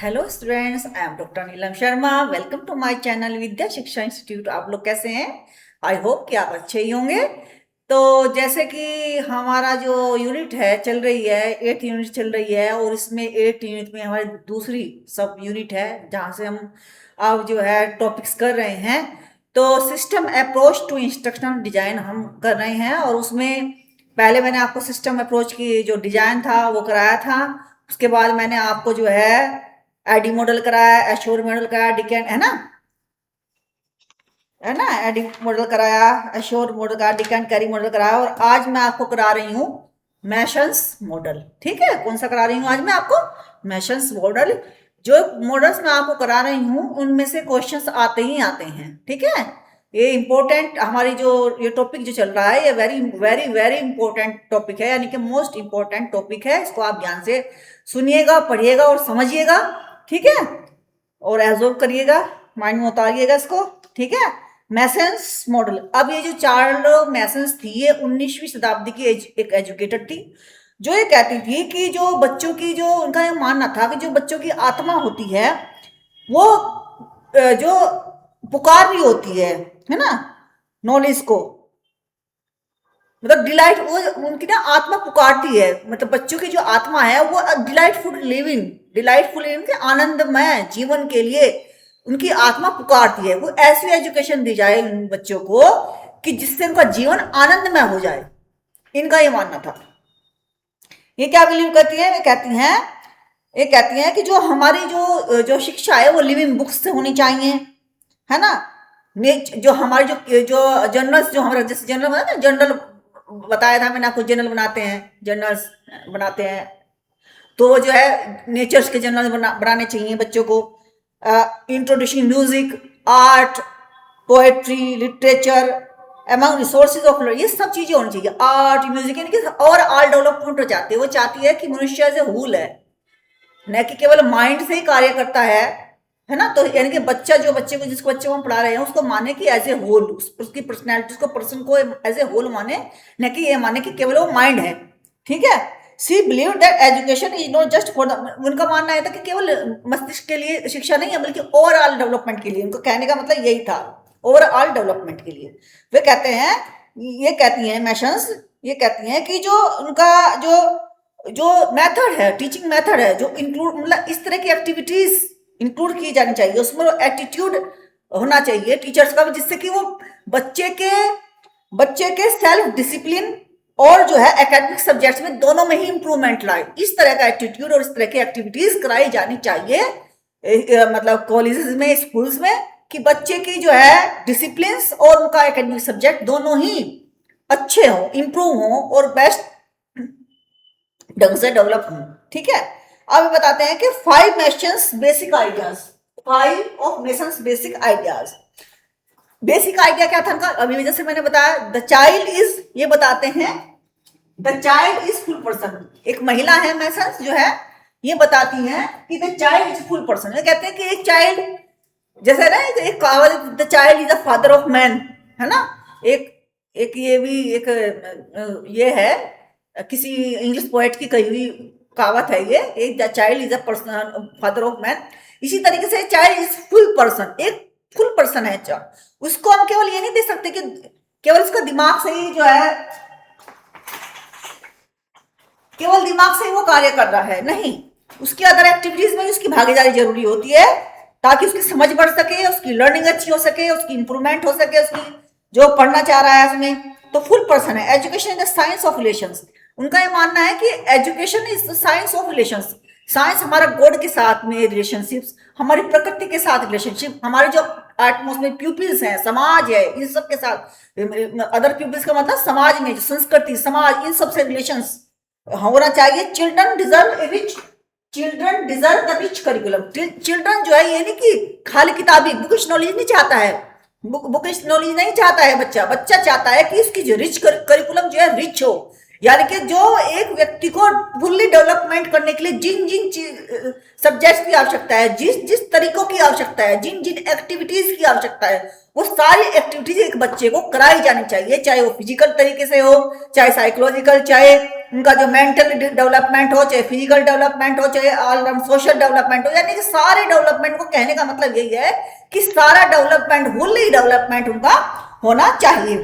Hello students, I am doctor Neelam Sharma. Welcome to my channel Vidya Shiksha institute. आप लोग कैसे हैं? आई होप कि आप अच्छे ही होंगे। तो जैसे कि हमारा जो यूनिट है चल रही है, 8 यूनिट चल रही है, और इसमें 8 यूनिट में हमारी दूसरी सब यूनिट है जहाँ से हम अब जो है टॉपिक्स कर रहे हैं। तो system approach to instructional design हम कर रहे हैं, और उसमें पहले मैंने आपको सिस्टम अप्रोच की जो डिजाइन था वो कराया था। उसके बाद मैंने आपको जो है एडी मॉडल कराया, एश्योर मॉडल कराया, डिकेन है ना, एडी मॉडल कराया, एश्योर मॉडल कराया, डिकेन कैरी मॉडल कराया, और आज मैं आपको करा रही हूँ मैशंस मॉडल। ठीक है, कौन सा करा रही हूँ आज मैं आपको? मैशंस मॉडल। जो मॉडल्स मैं आपको करा रही हूँ उनमें से क्वेश्चंस आते ही आते हैं। ठीक है, ये इंपॉर्टेंट हमारी जो ये टॉपिक जो चल रहा है, ये very very very important topic है, यानी कि मोस्ट इंपॉर्टेंट टॉपिक है। इसको आप ध्यान से सुनिएगा, पढ़िएगा और समझिएगा। ठीक है, और एब्जॉर्ब करिएगा, माइंड में उतारिएगा इसको। ठीक है, मैसन्स मॉडल। अब ये जो चार्ल्स मैसन्स थी, ये 19वीं शताब्दी की एक एजुकेटर थी, जो ये कहती थी कि जो बच्चों की जो उनका ये मानना था कि जो बच्चों की आत्मा होती है वो जो पुकार रही होती है ना, नॉलेज को, मतलब डिलाइट, वो उनकी ना आत्मा पुकारती है, मतलब बच्चों की जो आत्मा है वो डिलाइटफुल लिविंग के आनंदमय जीवन के लिए उनकी आत्मा पुकारती है। वो ऐसी एजुकेशन दी जाए उन बच्चों को कि जिससे उनका जीवन आनंदमय हो जाए, इनका ये मानना था। ये क्या बिलीव करती है? ये कहती हैं कि जो हमारी जो शिक्षा है वो लिविंग बुक्स से होनी चाहिए, है ना। जो हमारी जो जर्नल्स, जो हमारा जैसे जर्नल बना ना, जर्नल बताया था मैंने आपको, जर्नल बनाते हैं, जर्नल्स बनाते हैं, तो जो है नेचर्स के जर्नल बनाने चाहिए बच्चों को। Introducing music, art, poetry, literature among resources of, ये सब चीजें होनी चाहिए। आर्ट, म्यूजिक, यानी कि और ऑल डेवलपमेंट हो जाती है। वो चाहती है कि मनुष्य एज ए होल है, न कि केवल माइंड से ही कार्य करता है ना। तो यानी कि बच्चा, जो बच्चे को, जिसको बच्चे को हम पढ़ा रहे हैं, उसको माने कि एज ए होल, उसकी पर्सनैलिटी, उसको पर्सन को एज ए होल माने, न कि ये माने कि केवल वो माइंड है। ठीक है, she believe that education is not just for the, उनका मानना है था कि केवल मस्तिष्क के लिए शिक्षा नहीं है, बल्कि ओवरऑल डेवलपमेंट के लिए। उनको कहने का मतलब यही था, ओवरऑल डेवलपमेंट के लिए। वे कहते हैं, ये कहती हैं मैशंस, ये कहती हैं कि जो उनका जो जो मेथड है, टीचिंग मेथड है, जो इंक्लूड, मतलब इस तरह की एक्टिविटीज इंक्लूड की जानी चाहिए, उसमें एटीट्यूड होना चाहिए टीचर्स का, जिससे कि वो बच्चे के सेल्फ डिसिप्लिन और जो है एकेडमिक सब्जेक्ट्स में दोनों में ही इंप्रूवमेंट लाए। इस तरह का एटीट्यूड और इस तरह की एक्टिविटीज कराई जानी चाहिए मतलब कॉलेजेस में, स्कूल्स में, कि बच्चे की जो है डिसिप्लिन और उनका एकेडमिक सब्जेक्ट दोनों ही अच्छे हों, इंप्रूव हों और बेस्ट ढंग से डेवलप हों। ठीक है, अब बताते हैं कि 5 Nations basic ideas, 5 of Nations basic ideas. Basic idea क्या था उनका? अभी जैसे मैंने बताया, द चाइल्ड इज, ये बताते हैं the child is full person. एक महिला है मैसन्स जो है, ये बताती हैं कि the child is full person. ये कहते हैं कि एक चाइल्ड, जैसे ना एक कहावत, the child is the father of man, है ना। एक एक ये भी एक ये है, किसी इंग्लिश पोएट की कही हुई कहावत है ये, एक the child is a person father of man. इसी तरीके से चाइल्ड इज फुल पर्सन, एक फुल पर्सन है। उसको हम केवल ये नहीं दे सकते कि केवल उसका दिमाग से ही जो है, केवल दिमाग से ही वो कार्य कर रहा है, नहीं, उसकी अदर एक्टिविटीज में उसकी भागीदारी जरूरी होती है, ताकि उसकी समझ बढ़ सके, उसकी लर्निंग अच्छी हो सके, उसकी इंप्रूवमेंट हो सके, उसकी जो पढ़ना चाह रहा है उसमें। तो फुल पर्सन है। Education is the science of relations. उनका ये मानना है कि education is the science of relations. Science हमारा गॉड के साथ में रिलेशनशिप्स, हमारी प्रकृति के साथ रिलेशनशिप, हमारे जो एटमोस में प्यूपिल्स हैं, समाज है, इन सब के साथ, अदर प्यूपिल्स का मतलब समाज में जो संस्कृति, समाज, इन सबसे रिलेशंस होना चाहिए। Children deserve the rich curriculum. Children जो है, ये नहीं कि खाली किताबी बुकिश नॉलेज नहीं चाहता है, बुकिश नॉलेज नहीं चाहता है बच्चा चाहता है कि उसकी जो रिच करिकुलम जो है रिच हो, यानी कि जो एक व्यक्ति को फुल्ली डेवलपमेंट करने के लिए जिन जिन सब्जेक्ट्स की आवश्यकता है, जिस जिस तरीकों की आवश्यकता है, जिन जिन एक्टिविटीज की आवश्यकता है, वो सारी एक्टिविटीज एक बच्चे को कराई जानी चाहिए, चाहे वो फिजिकल तरीके से हो, चाहे साइकोलॉजिकल, चाहे उनका जो मेंटल डेवलपमेंट हो, चाहे फिजिकल डेवलपमेंट हो, चाहे ऑलराउंड सोशल डेवलपमेंट हो, यानी कि सारे डेवलपमेंट को कहने का मतलब यही है कि सारा डेवलपमेंट, फुल्ली डेवलपमेंट उनका होना चाहिए।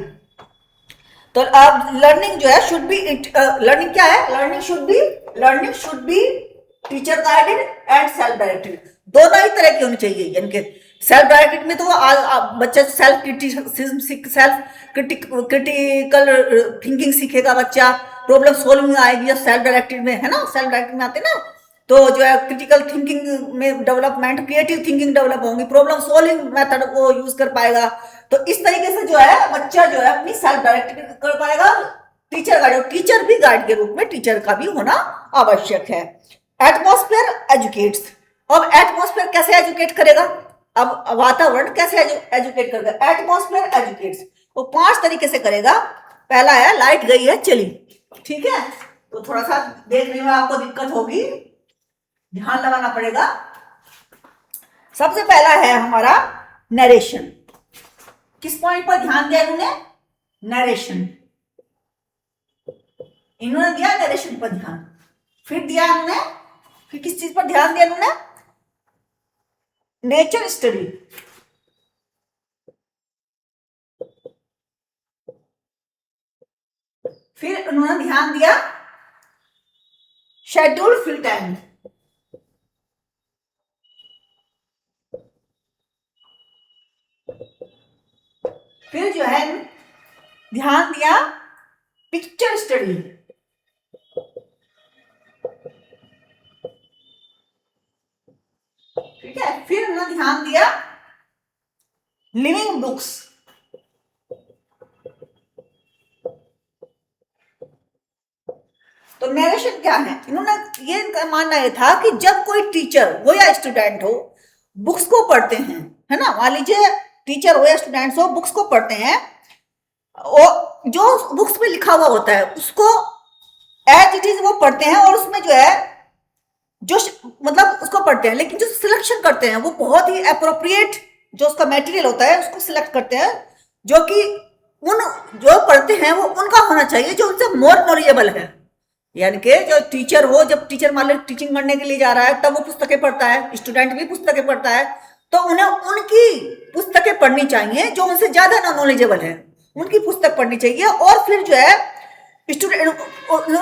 तो अब लर्निंग जो है शुड बी, लर्निंग क्या है, learning should be teacher guided and self directed, दोनों ही तरह की होनी चाहिए। यानी कि सेल्फ डायरेक्टेड में तो बच्चा सेल्फ क्रिटिकल थिंकिंग सीखेगा, बच्चा प्रॉब्लम सॉल्विंग आएगी सेल्फ डायरेक्टेड में, है ना, सेल्फ डायरेक्टेड में आते ना, तो जो है क्रिटिकल थिंकिंग में डेवलपमेंट, क्रिएटिव थिंकिंग डेवलप होंगी, प्रॉब्लम सॉल्विंग मेथड को यूज कर पाएगा। तो इस तरीके से जो है बच्चा जो है अपनी सेल्फ डायरेक्टेड कर पाएगा। टीचर गाइड, टीचर भी गाइड के रूप में टीचर का भी होना आवश्यक है। एटमॉस्फेयर एजुकेट्स, अब एटमॉस्फेयर कैसे एजुकेट करेगा, अब वातावरण कैसे एजुकेट करेगा, एटमॉस्फेयर एजुकेट्स वो 5 तरीके से करेगा। पहला है लाइट गई है चली, ठीक है, तो थोड़ा सा देखने में आपको दिक्कत होगी, ध्यान लगाना पड़ेगा। सबसे पहला है हमारा नरेशन, किस पॉइंट पर ध्यान दिया इन्होंने, नरेशन, इन्होंने दिया नरेशन पर ध्यान। फिर दिया इन्होंने, फिर किस चीज पर ध्यान दिया इन्होंने, नेचर स्टडी, फिर उन्होंने ध्यान दिया शेड्यूल फ्री टाइम, फिर जो है ध्यान दिया पिक्चर स्टडी, ठीक है, फिर उन्होंने ध्यान दिया लिविंग बुक्स, तो नरेशन क्या है, इन्होंने ये इनका मानना ये था कि जब कोई टीचर हो या स्टूडेंट हो बुक्स को पढ़ते हैं, है ना, मान लीजिए टीचर हो या स्टूडेंट्स हो बुक्स को पढ़ते हैं, और जो बुक्स में लिखा हुआ होता है उसको एज इट इज वो पढ़ते हैं, और उसमें जो है जो मतलब उसको पढ़ते हैं, लेकिन जो सिलेक्शन करते हैं वो बहुत ही अप्रोप्रिएट जो उसका मटेरियल होता है उसको सिलेक्ट करते हैं, जो कि उन जो पढ़ते हैं वो उनका होना चाहिए जो उनसे मोर नॉलेजेबल है। यानी कि जो टीचर हो, जब टीचर मान लो टीचिंग करने के लिए जा रहा है तब वो पुस्तकें पढ़ता है, स्टूडेंट भी पुस्तकें पढ़ता है, तो उन्हें उनकी पुस्तकें पढ़नी चाहिए जो उनसे ज्यादा नॉलेजेबल है, उनकी पुस्तक पढ़नी चाहिए। और फिर जो है स्टूडेंट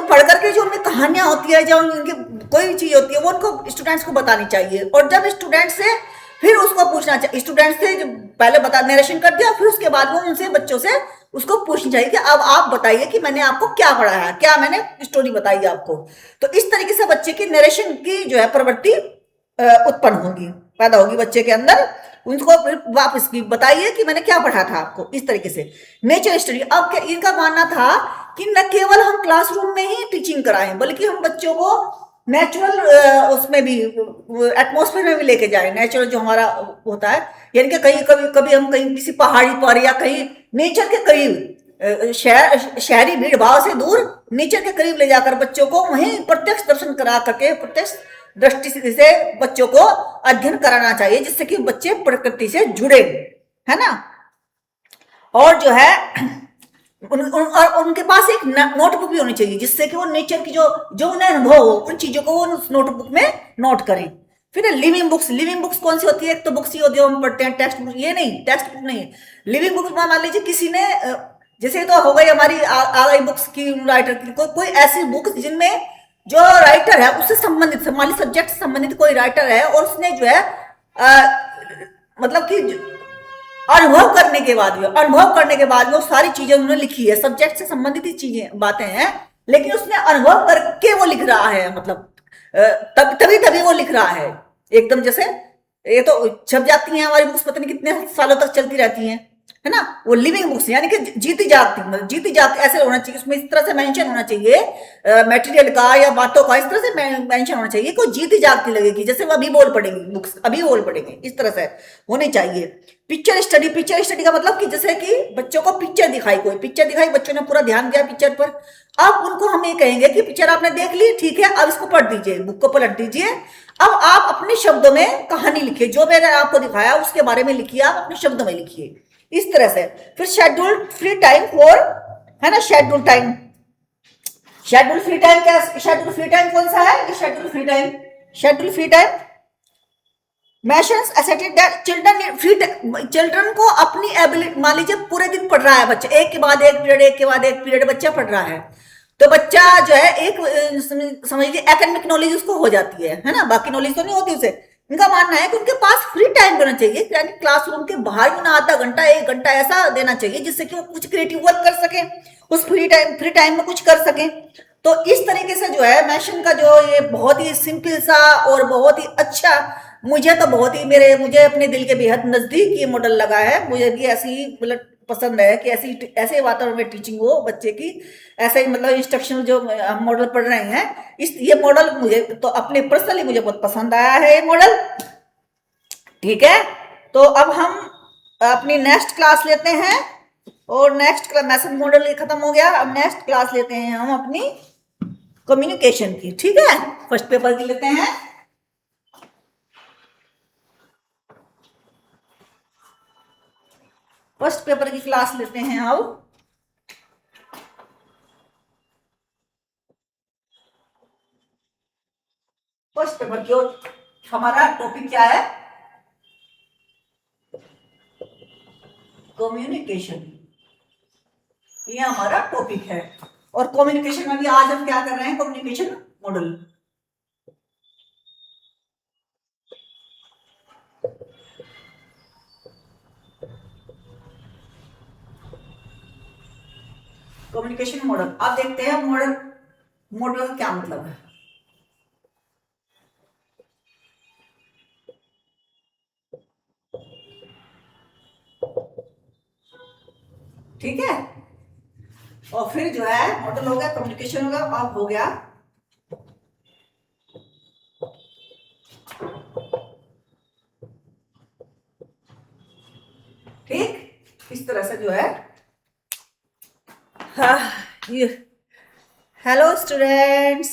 पढ़ करके जो उनमें कहानियां होती है, जो उनकी कोई भी चीज होती है वो उनको स्टूडेंट्स को बतानी चाहिए। और जब स्टूडेंट से फिर उसको पूछना चाहिए, स्टूडेंट से जो पहले बता नरेशन कर दिया, फिर उसके बाद वो उनसे बच्चों से उसको पूछनी चाहिए कि अब आप बताइए कि मैंने आपको क्या पढ़ाया, क्या मैंने स्टोरी बताई आपको। तो इस तरीके से बच्चे की नरेशन की जो है प्रवृत्ति उत्पन्न होगी, पैदा होगी बच्चे के अंदर, उनको फिर वापस की बताइए कि मैंने क्या पढ़ा था आपको, इस तरीके से नेचर स्टडी। अब इनका मानना था कि न केवल हम क्लासरूम में ही टीचिंग कराएं बल्कि हम बच्चों को नेचुरल उसमें भी एटमॉस्फेयर में भी लेके जाए, नेचुरल जो हमारा होता है, यानी कि कहीं कभी कभी हम कहीं किसी पहाड़ी पर या कहीं नेचर के करीब, शहरी भीड़ भाव से दूर नेचर के करीब ले जाकर बच्चों को वहीं प्रत्यक्ष दर्शन करा करके प्रत्यक्ष दृष्टि से बच्चों को अध्ययन कराना चाहिए, जिससे कि बच्चे प्रकृति से जुड़े, है ना। और जो है उनके पास एक नोटबुक भी होनी चाहिए जिससे कि वो नेचर की जो उन्हें अनुभव हो उन चीजों को वो उस नोटबुक में नोट करें। फिर लिविंग बुक्स, लिविंग बुक्स कौन सी होती है, एक तो बुक्स ही होती है हम पढ़ते हैं, टेक्स्ट बुक ये नहीं, टेक्स्ट बुक नहीं, लिविंग बुक्स में मान लीजिए किसी ने जैसे तो हो गई हमारी आ गई बुक्स की राइटर की, कोई ऐसी बुक जिनमें जो राइटर है उससे संबंधित, मान लीजिए सब्जेक्ट से संबंधित कोई राइटर है और उसने जो है मतलब कि अनुभव करने के बाद वो सारी चीजें उन्होंने लिखी है, सब्जेक्ट से संबंधित ही चीजें बातें हैं, लेकिन उसने अनुभव करके वो लिख रहा है, मतलब तभी वो लिख रहा है एकदम। जैसे ये तो छप जाती हैं हमारी बुक्स, पता नहीं कितने सालों तक चलती रहती हैं, है ना, वो लिविंग बुक्स यानी कि जीती जागती ऐसे होना चाहिए, उसमें इस तरह से मेंशन होना चाहिए मटेरियल का या बातों का, इस तरह से मेंशन होना चाहिए कोई जीती जागती लगेगी, जैसे वो अभी बोल पड़ेंगे बुक्स, अभी बोल पड़ेंगे, इस तरह से होनी चाहिए। पिक्चर स्टडी का मतलब कि जैसे कि बच्चों को पिक्चर दिखाई, कोई पिक्चर दिखाई, बच्चों ने पूरा ध्यान दिया पिक्चर पर, अब उनको हम ये कहेंगे कि पिक्चर आपने देख ली, ठीक है, अब इसको पढ़ दीजिए, बुक को पलट दीजिए, अब आप अपने शब्दों में कहानी लिखिए, जो मैंने आपको दिखाया उसके बारे में लिखिए, आप अपने शब्दों में लिखिए, इस तरह से। फिर शेड्यूल्ड फ्री टाइम फॉर, है ना, schedule time, schedule free time क्या, शेड्यूल फ्री टाइम कौन सा है? Schedule free time, schedule free time मैशंस asserted that चिल्ड्रन को अपनी एबिलिटी, मान लीजिए पूरे दिन पढ़ रहा है बच्चा, एक के बाद एक पीरियड, एक के बाद एक पीरियड बच्चा पढ़ रहा है, तो बच्चा जो है एक समझ लीजिए एकेडमिक नॉलेज उसको हो जाती है ना, बाकी नॉलेज तो नहीं होती उसे। इनका मानना है कि उनके पास फ्री टाइम होना चाहिए, यानी क्लासरूम के बाहर भी ना आधा घंटा एक घंटा ऐसा देना चाहिए जिससे कि वो कुछ क्रिएटिव वर्क कर सके, उस फ्री टाइम में कुछ कर सके। तो इस तरीके से जो है मैशन का जो ये बहुत ही सिंपल सा और बहुत ही अच्छा, मुझे तो बहुत ही मुझे अपने दिल के बेहद नजदीक ये मॉडल लगा है। मुझे भी ऐसी ही मतलब पसंद है कि ऐसे वातावरण में टीचिंग हो बच्चे की, ऐसे ही मतलब इंस्ट्रक्शन जो हम मॉडल पढ़ रहे हैं, इस ये मॉडल मुझे तो अपने पर्सनली मुझे बहुत पसंद आया है ये मॉडल। ठीक है, तो अब हम अपनी नेक्स्ट क्लास लेते हैं, और नेक्स्ट क्लास मैसन मॉडल खत्म हो गया, अब नेक्स्ट क्लास लेते हैं हम अपनी कम्युनिकेशन की। ठीक है, फर्स्ट पेपर की लेते हैं। फर्स्ट पेपर की क्लास लेते हैं अब। फर्स्ट पेपर की और हमारा टॉपिक क्या है? कम्युनिकेशन, ये हमारा टॉपिक है। और कम्युनिकेशन में भी आज हम क्या कर रहे हैं? Communication model. कम्युनिकेशन मॉडल, अब देखते हैं मॉडल, मॉडल का क्या मतलब है। ठीक है, और फिर जो है मॉडल हो गया, कम्युनिकेशन हो गया, अब हो गया ठीक, इस तरह से जो है। हाँ, हेलो स्टूडेंट्स,